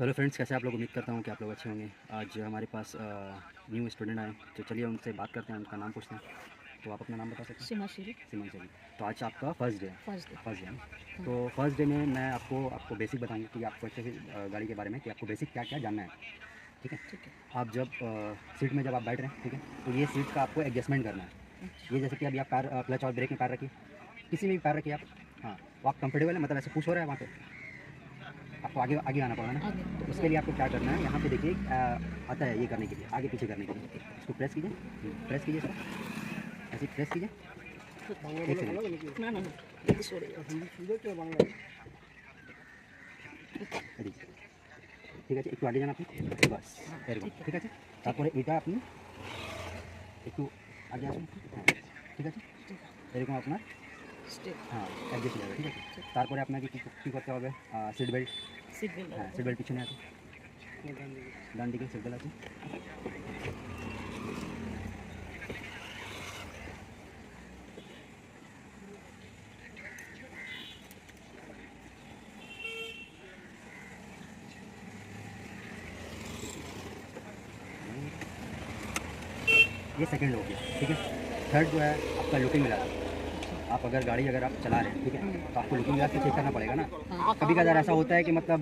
Hello friends, कैसे आप लोग? उम्मीद करता हूँ कि आप लोग अच्छे होंगे। आज हमारे पास न्यू स्टूडेंट आए, तो चलिए उनसे बात करते हैं, उनका नाम पूछते हैं। तो आप अपना नाम बता सकते हैं? सीमाश्री। सीमन चलिए। तो आज आपका फर्स्ट डे है। First day. फर्स्ट डे है ना? हाँ। तो फर्स्ट डे में मैं आपको बेसिक बताऊँगी कि आपको अच्छे से गाड़ी के बारे में, कि आपको बेसिक क्या क्या जानना है। ठीक है? ठीक है। आप जब सीट में जब आप बैठ रहे हैं, ठीक है, तो ये सीट का आपको एडजस्टमेंट करना है। अच्छा। ये जैसे कि अभी आप पैर क्लच और ब्रेक में पैर रखिए, किसी में भी पैर रखिए आप। हाँ, वो आप कंफर्टेबल है, मतलब ऐसे पुश हो रहा है वहाँ पे, आपको आगे आगे आना पड़ेगा ना। आगे। तो उसके लिए आपको क्या करना है, यहाँ पे देखिए आता है ये करने के लिए, आगे पीछे करने के लिए। इसको प्रेस कीजिए, प्रेस कीजिए सर, ऐसे प्रेस कीजिए। एक सेकंड, ना ना ना जल्दी सो रही ठीक আছে, একটু আগে যান আপনি, বাস এরকম। ঠিক আছে, তারপরে এটা আপনি একটু আগে আসুন। হ্যাঁ, ঠিক আছে, এরকম আপনার स्टेप। হ্যাঁ অ্যাডজাস্ট হয়ে যাবে। ঠিক আছে, তারপরে আপনাকে কী করতে হবে, সিট বেল্ট। सीट बेल्ट হ্যাঁ, लगा সিট বেল্ট পিছনে আছে, ডান দিকে সিট বেল্ট আছে। ये सेकंड हो गया। ठीक है, थर्ड जो है आपका लुकिंग ग्लास। आप अगर गाड़ी अगर आप चला रहे हैं, ठीक है, तो आपको लुकिंग ग्लास से चेक करना पड़ेगा ना। हाँ। कभी कभार ऐसा होता है कि मतलब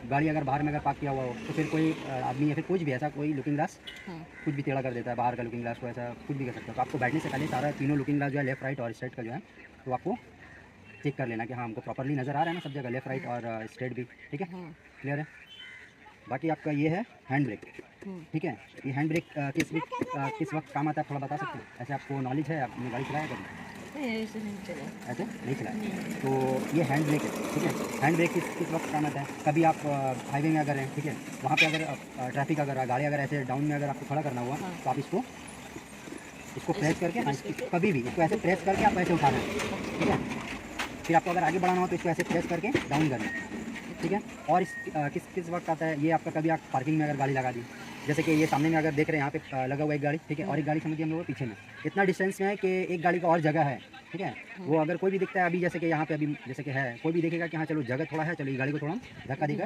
गाड़ी अगर बाहर में अगर पार्क किया हुआ हो, तो फिर कोई आदमी या फिर कुछ भी ऐसा कोई लुकिंग ग्लास हाँ। कुछ भी टेढ़ा कर देता है, बाहर का लुकिंग ग्लास को ऐसा कुछ भी कर सकता है। तो आपको बैठने से पहले सारा तीनों लुकिंग ग्लास जो है, लेफ्ट राइट और स्ट्रेट का जो है, तो आपको चेक कर लेना कि हाँ हमको प्रॉपरली नज़र आ रहा है ना सब जगह, लेफ्ट राइट और स्ट्रेट भी। ठीक है, हाँ। क्लियर है। बाकी आपका ये है हैंड ब्रेक। ठीक है, ये हैंड ब्रेक किस वक्त काम आता है, आप थोड़ा बता सकते हैं? ऐसे आपको नॉलेज है, आपने गाड़ी चलाया कभी? ऐसे नहीं चला। ऐसे नहीं चलाया। तो ये हैंड ब्रेक है। ठीक है, हैंड ब्रेक किस वक्त काम आता है? कभी आप हाईवे में अगर हैं, ठीक है, वहाँ पे अगर ट्रैफिक अगर गाड़ी अगर ऐसे डाउन में अगर आपको खड़ा करना हुआ, हाँ। तो आप इसको प्रेस करके, हाँ, कभी भी इसको ऐसे प्रेस करके आप ऐसे उठाना है। ठीक है, फिर आपको अगर आगे बढ़ाना हो तो इसको ऐसे प्रेस करके डाउन करना है। ठीक है, और इस किस किस वक्त आता है ये आपका? कभी आप पार्किंग में अगर गाड़ी लगा दी, जैसे कि ये सामने में अगर देख रहे हैं, यहाँ पे लगा हुआ एक गाड़ी, ठीक है, और एक गाड़ी समझिए हम लोग पीछे में, इतना डिस्टेंस में है कि एक गाड़ी का और जगह है। ठीक है, वो अगर कोई भी दिखता है अभी, जैसे कि यहाँ पे अभी जैसे कि है, कोई भी देखेगा कि हाँ चलो जगह थोड़ा है, चलो ये गाड़ी को थोड़ा हम धक्का देकर,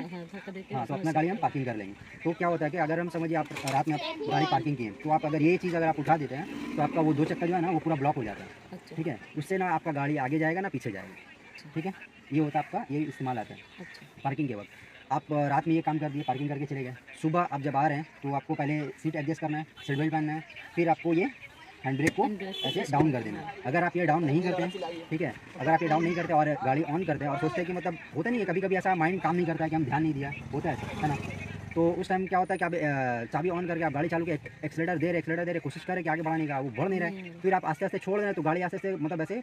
हाँ, तो अपना गाड़ी हम पार्किंग कर लेंगे। तो क्या होता है कि अगर हम समझिए आप रात में आप गाड़ी पार्किंग की है, तो आप अगर ये चीज़ अगर आप उठा देते हैं, तो आपका वो दो चक्का जो है ना, वो पूरा ब्लॉक हो जाता है। अच्छा। ठीक है, उससे ना आपका गाड़ी आगे जाएगा ना पीछे जाएगा। ठीक है, ये होता है आपका, ये इस्तेमाल आता है अच्छा। पार्किंग के वक्त। आप रात में ये काम कर दिए, पार्किंग करके चले गए, सुबह आप जब आ रहे हैं तो आपको पहले सीट एडजस्ट करना है, सीट बेल्ट पहनना है, फिर आपको ये हैंड ब्रेक को ऐसे डाउन कर देना है। अगर आप ये डाउन नहीं करते हैं, ठीक है, अगर आप ये डाउन नहीं करते और गाड़ी ऑन करते हैं और सोचते हैं कि मतलब होता नहीं है, कभी कभी ऐसा माइंड काम नहीं करता है कि हम ध्यान नहीं दिया, होता है ऐसा, है ना। तो उस टाइम क्या होता है कि आप चाबी ऑन करके आप गाड़ी चालू के एक्सलेटर दे रहे कोशिश करें कि आगे बढ़ाने का, वो बढ़ नहीं रहा है, फिर आप आस्ते आस्ते छोड़ रहे हैं, तो गाड़ी आस्ते आस्ते मतलब ऐसे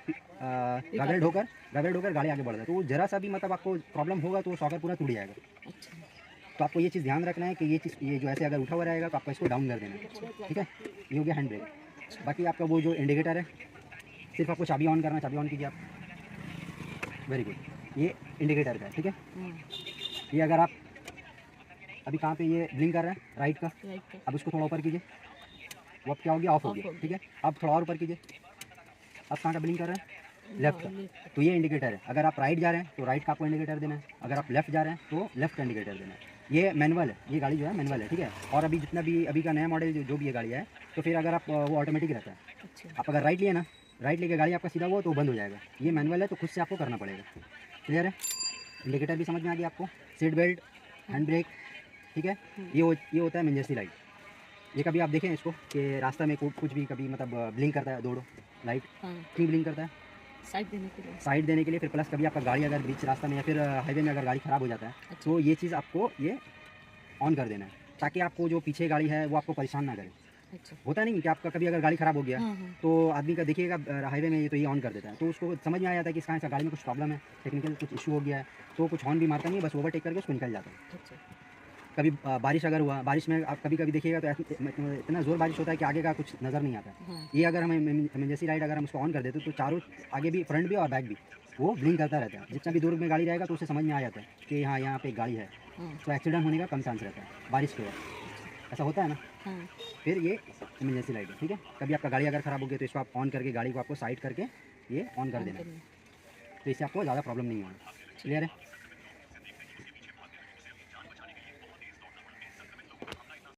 गागरेड होकर गाड़ी आगे बढ़ रहा है, तो जरा सा भी मतलब आपको प्रॉब्लम होगा तो सॉकर पूरा टूट जाएगा। अच्छा। तो आपको ये चीज़ ध्यान रखना है कि ये जो ऐसे अगर उठा हुआ रहेगा तो आपको इसको डाउन कर देना है। ठीक है, ये हो गया हैंड ब्रेक। बाकी आपका वो जो इंडिकेटर है, सिर्फ आपको चाबी ऑन करना है, चाबी ऑन कीजिए आप। वेरी गुड, ये इंडिकेटर का है। ठीक है, ये अगर आप अभी कहाँ पे ये ब्लिंक कर रहा है, राइट का, अब उसको थोड़ा ऊपर कीजिए, वो अब क्या हो गया, ऑफ हो गया। ठीक है, अब थोड़ा और ऊपर कीजिए, अब कहाँ का ब्लिंक कर रहा है, लेफ्ट का, तो ये इंडिकेटर है। अगर आप राइट जा रहे हैं तो राइट का आपको इंडिकेटर देना है, अगर आप लेफ्ट जा रहे हैं तो लेफ्ट का इंडिकेटर देना है। ये मैनुअल है, ये गाड़ी जो है मैनुअल है। ठीक है, और अभी जितना भी अभी का नया मॉडल जो भी ये गाड़ी है, तो फिर अगर आप वो ऑटोमेटिक रहता है। अच्छा। आप अगर राइट लिए ना, राइट लेके गाड़ी आपका सीधा हुआ तो बंद हो जाएगा। ये मैनुअल है, तो खुद से आपको करना पड़ेगा। क्लियर है, इंडिकेटर भी समझ में आ गया आपको, सीट बेल्ट, हैंड ब्रेक। ठीक है, ये होता है इमरजेंसी लाइट। ये कभी आप देखें इसको कि रास्ता में कुछ भी कभी मतलब ब्लिंक करता है, दो लाइट क्यों ब्लिंक करता है? साइड देने के लिए, फिर प्लस कभी आपका गाड़ी अगर बीच रास्ता में या फिर हाईवे में अगर गाड़ी ख़राब हो जाता है, अच्छा। तो ये चीज़ आपको ये ऑन कर देना है, ताकि आपको जो पीछे गाड़ी है वो आपको परेशान ना करे। अच्छा। होता नहीं कि आपका कभी अगर गाड़ी ख़राब हो गया, हाँ। तो आदमी का देखिएगा हाईवे में ये तो ये ऑन कर देता है, तो उसको समझ में आ जाता है कि इसका ऐसा गाड़ी में कुछ प्रॉब्लम है, टेक्निकल कुछ इशू हो गया है, तो कुछ हॉर्न भी मारता नहीं है, बस ओवरटेक करके उसको निकल जाता है। अच्छा। कभी बारिश अगर हुआ, बारिश में आप कभी देखिएगा तो इतना ज़ोर बारिश होता है कि आगे का कुछ नज़र नहीं आता। हाँ। ये अगर हम इमरजेंसी लाइट अगर हम उसको ऑन कर देते तो चारों आगे भी, फ्रंट भी और बैक भी, वो ब्लिंक करता रहता है। जितना भी दूर में गाड़ी रहेगा तो उसे समझ में आ जाता है कि हाँ यहाँ पे एक गाड़ी है, तो एक्सीडेंट होने का कम चांस रहता है बारिश के वक्त। ऐसा होता है ना। हाँ। फिर ये इमरजेंसी लाइट है। ठीक है, कभी आपका गाड़ी अगर ख़राब हो गई तो इसको आप ऑन करके गाड़ी को आपको साइड करके ये ऑन कर देना है, तो इससे आपको ज़्यादा प्रॉब्लम नहीं होगा। क्लियर है।